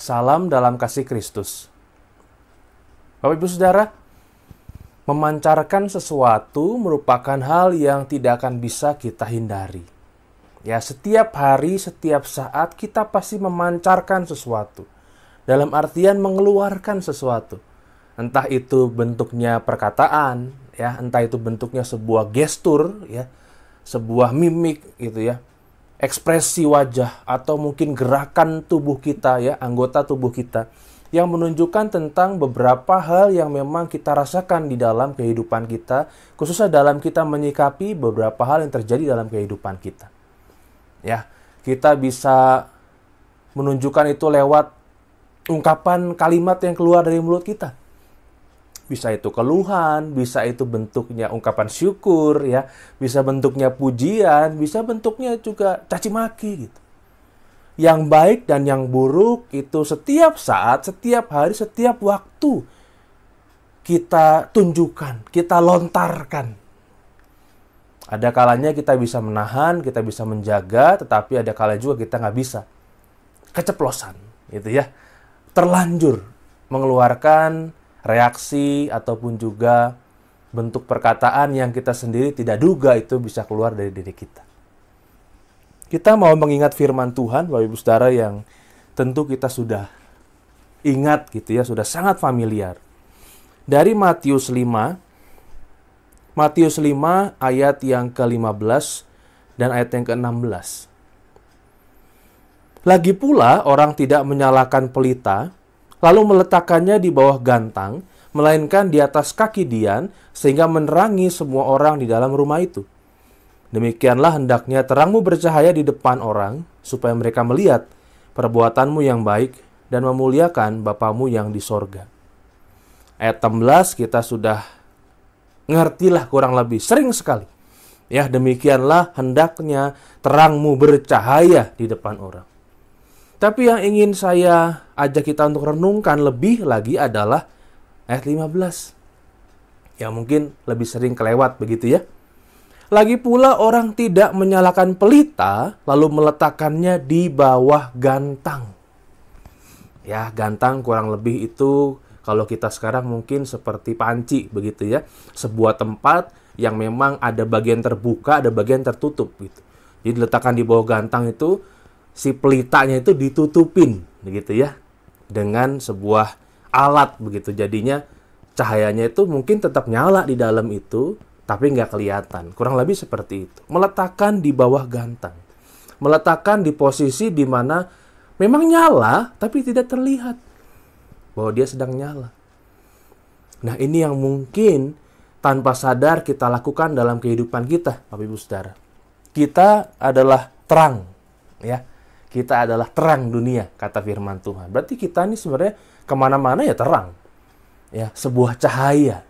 Salam dalam kasih Kristus. Bapak Ibu Saudara, memancarkan sesuatu merupakan hal yang tidak akan bisa kita hindari. Ya, setiap hari, setiap saat kita pasti memancarkan sesuatu. Dalam artian mengeluarkan sesuatu. Entah itu bentuknya perkataan, ya, entah itu bentuknya sebuah gestur, ya, sebuah mimik gitu ya. Ekspresi wajah atau mungkin gerakan tubuh kita ya, anggota tubuh kita yang menunjukkan tentang beberapa hal yang memang kita rasakan di dalam kehidupan kita, khususnya dalam kita menyikapi beberapa hal yang terjadi dalam kehidupan kita. Ya, kita bisa menunjukkan itu lewat ungkapan kalimat yang keluar dari mulut kita. Bisa itu keluhan, bisa itu bentuknya ungkapan syukur, ya, bisa bentuknya pujian, bisa bentuknya juga caci maki gitu. Yang baik dan yang buruk itu setiap saat, setiap hari, setiap waktu kita tunjukkan, kita lontarkan. Ada kalanya kita bisa menahan, kita bisa menjaga, tetapi ada kalanya juga kita nggak bisa. Keceplosan, gitu ya. Terlanjur mengeluarkan reaksi ataupun juga bentuk perkataan yang kita sendiri tidak duga itu bisa keluar dari diri kita. Kita mau mengingat firman Tuhan, Bapak Ibu Saudara, yang tentu kita sudah ingat gitu ya, sudah sangat familiar. Dari Matius 5 ayat yang ke-15 dan ayat yang ke-16. Lagi pula orang tidak menyalakan pelita, lalu meletakkannya di bawah gantang, melainkan di atas kaki Dian, sehingga menerangi semua orang di dalam rumah itu. Demikianlah hendaknya terangmu bercahaya di depan orang, supaya mereka melihat perbuatanmu yang baik dan memuliakan Bapamu yang di sorga. Ayat 16 kita sudah ngertilah kurang lebih, sering sekali. Ya, demikianlah hendaknya terangmu bercahaya di depan orang. Tapi yang ingin saya ajak kita untuk renungkan lebih lagi adalah ayat 15. Yang mungkin lebih sering kelewat begitu ya. Lagi pula orang tidak menyalakan pelita lalu meletakkannya di bawah gantang. Ya, gantang kurang lebih itu kalau kita sekarang mungkin seperti panci begitu ya. Sebuah tempat yang memang ada bagian terbuka, ada bagian tertutup gitu. Jadi diletakkan di bawah gantang itu si pelitanya itu ditutupin begitu ya dengan sebuah alat begitu, jadinya cahayanya itu mungkin tetap nyala di dalam itu tapi nggak kelihatan, kurang lebih seperti itu. Meletakkan di bawah gantang, meletakkan di posisi di mana memang nyala tapi tidak terlihat bahwa dia sedang nyala. Nah, ini yang mungkin tanpa sadar kita lakukan dalam kehidupan kita, Bapak Ibu Saudara. Kita adalah terang ya. Kita adalah terang dunia, kata firman Tuhan. Berarti kita ini sebenarnya kemana-mana ya terang. Ya, sebuah cahaya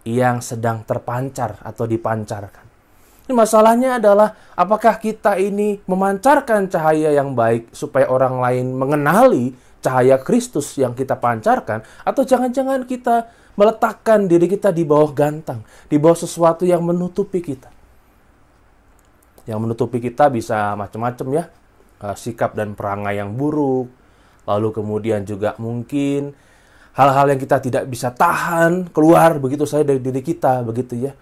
yang sedang terpancar atau dipancarkan. Ini masalahnya adalah apakah kita ini memancarkan cahaya yang baik supaya orang lain mengenali cahaya Kristus yang kita pancarkan, atau jangan-jangan kita meletakkan diri kita di bawah gantang, di bawah sesuatu yang menutupi kita. Yang menutupi kita bisa macam-macam ya. Sikap dan perangai yang buruk, lalu kemudian juga mungkin hal-hal yang kita tidak bisa tahan keluar begitu saja dari diri kita begitu ya.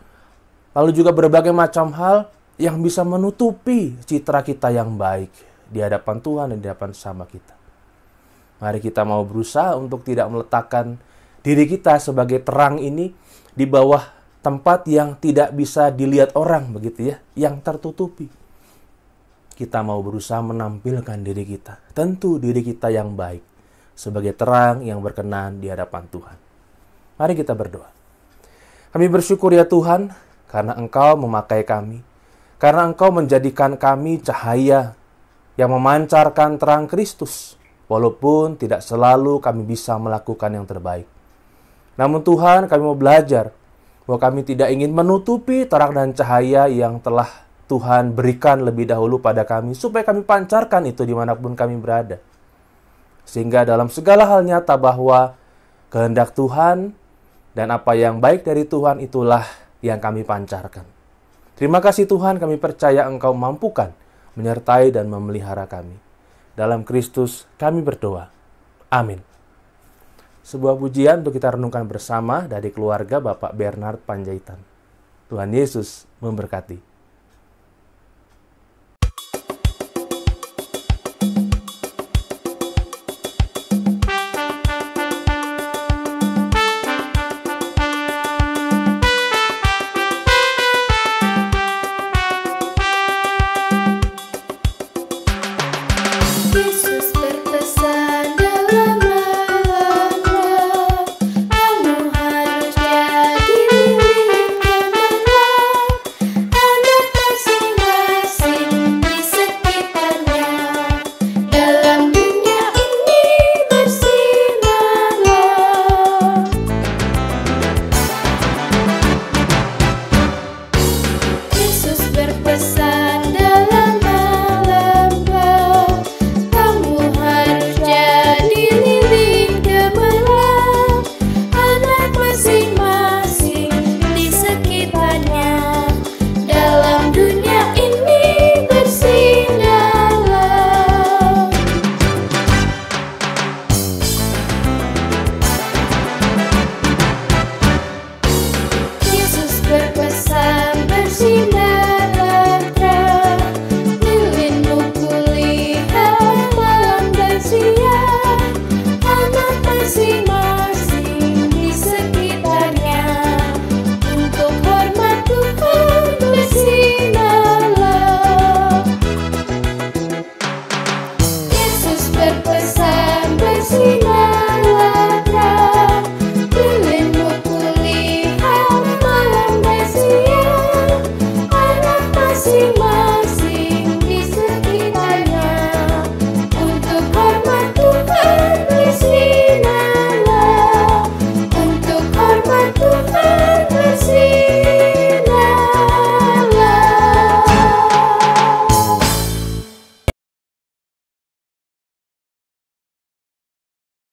Lalu juga berbagai macam hal yang bisa menutupi citra kita yang baik di hadapan Tuhan dan di hadapan sesama kita. Mari kita mau berusaha untuk tidak meletakkan diri kita sebagai terang ini di bawah tempat yang tidak bisa dilihat orang begitu ya, yang tertutupi. Kita mau berusaha menampilkan diri kita, tentu diri kita yang baik, sebagai terang yang berkenan di hadapan Tuhan. Mari kita berdoa. Kami bersyukur ya Tuhan, karena Engkau memakai kami, karena Engkau menjadikan kami cahaya yang memancarkan terang Kristus, walaupun tidak selalu kami bisa melakukan yang terbaik. Namun Tuhan, kami mau belajar bahwa kami tidak ingin menutupi terang dan cahaya yang telah Tuhan berikan lebih dahulu pada kami, supaya kami pancarkan itu dimanapun kami berada. Sehingga dalam segala hal nyata bahwa kehendak Tuhan dan apa yang baik dari Tuhan itulah yang kami pancarkan. Terima kasih Tuhan, kami percaya Engkau mampukan menyertai dan memelihara kami. Dalam Kristus kami berdoa. Amin. Sebuah pujian untuk kita renungkan bersama dari keluarga Bapak Bernard Panjaitan. Tuhan Yesus memberkati. Yesus berpesan dalam malam-malam, kamu harus jadi lilin gemilang, anak masing-masing di sekitarnya. Dalam dunia ini bersinarlah. Yesus berpesan dalam malam-malam, kamu harus jadi lilin gemilang, anak masing-masing di sekitarnya. Dalam dunia ini bersinarlah. Yesus berpesan bersinarlah terang, lilinmu kulihat malam dan siang, anak masing-masing di sekitarnya. Untuk hormat Tuhan bersinarlah. Yesus berpesan bersinarlah terang, lilinmu kulihat malam dan siang, anak masing